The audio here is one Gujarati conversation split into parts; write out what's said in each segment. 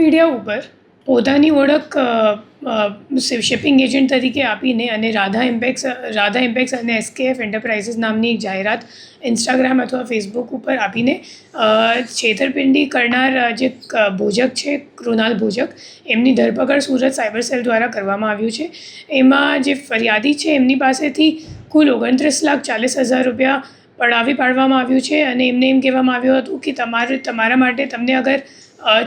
મીડિયા ઉપર પોતાની ઓળખ શિપિંગ એજન્ટ તરીકે આપીને અને રાધા ઇમ્પેક્સ અને એસકેએફ એન્ટરપ્રાઇઝીસ નામની એક જાહેરાત ઇન્સ્ટાગ્રામ અથવા ફેસબુક ઉપર આપીને છેતરપિંડી કરનાર જે ભોજક છે કૃણાલ ભોજક એમની ધરપકડ સુરત સાયબર સેલ દ્વારા કરવામાં આવ્યું છે. એમાં જે ફરિયાદી છે એમની પાસેથી કુલ 29,40,000 રૂપિયા પડાવી પાડવામાં આવ્યું છે અને એમને એમ કહેવામાં આવ્યું હતું કે તમારા માટે તમને અગર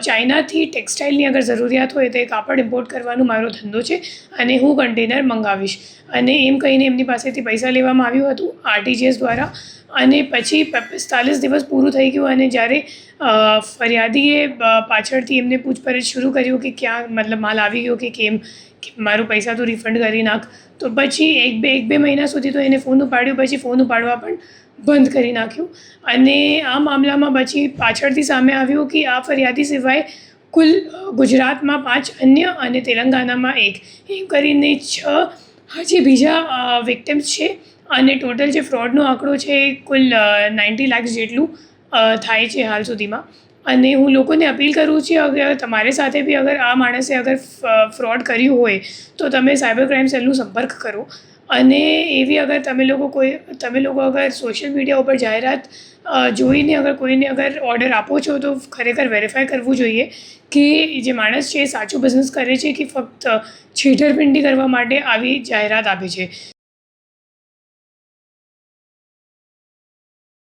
ચાઇનાથી ટેક્સટાઇલની અગર જરૂરિયાત હોય તો એ કાપડ ઇમ્પોર્ટ કરવાનો મારો ધંધો છે અને હું કન્ટેનર મંગાવીશ અને એમ કહીને એમની પાસેથી પૈસા લેવામાં આવ્યું હતું આરટીજીએસ દ્વારા. અને પછી 45 દિવસ પૂરું થઈ ગયું અને જ્યારે ફરિયાદીએ પાછળથી એમને પૂછપરછ શરૂ કર્યું કે ક્યાં મતલબ માલ આવી ગયો કે કેમ, મારું પૈસા તો રિફંડ કરી નાખ. તો પછી એક બે મહિના સુધી તો એને ફોન ઉપાડ્યો, પછી ફોન ઉપાડવા પણ બંધ કરી નાખ્યું. અને આ મામલામાં પછી પાછળથી સામે આવ્યું કે આ ફરિયાદી સિવાય કુલ ગુજરાતમાં 5 અન્ય અને તેલંગાણામાં 1 એમ કરીને 6 હજી બીજા વિક્ટિમ્સ છે. અને ટોટલ જે ફ્રોડનો આંકડો છે એ કુલ 90 લાખ જેટલું થાય છે હાલ સુધીમાં. અને હું લોકોને અપીલ કરું છું અગર તમારી સાથે બી અગર આ માણસે અગર ફ્રોડ કર્યું હોય તો તમે સાયબર ક્રાઇમ સેલનો સંપર્ક કરો. અને એવી અગર તમે લોકો અગર સોશિયલ મીડિયા ઉપર જાહેરાત જોઈને અગર કોઈને અગર ઓર્ડર આપો છો તો ખરેખર વેરીફાઈ કરવું જોઈએ કે જે માણસ છે એ સાચું બિઝનેસ કરે છે કે ફક્ત છેતરપિંડી કરવા માટે આવી જાહેરાત આપે છે.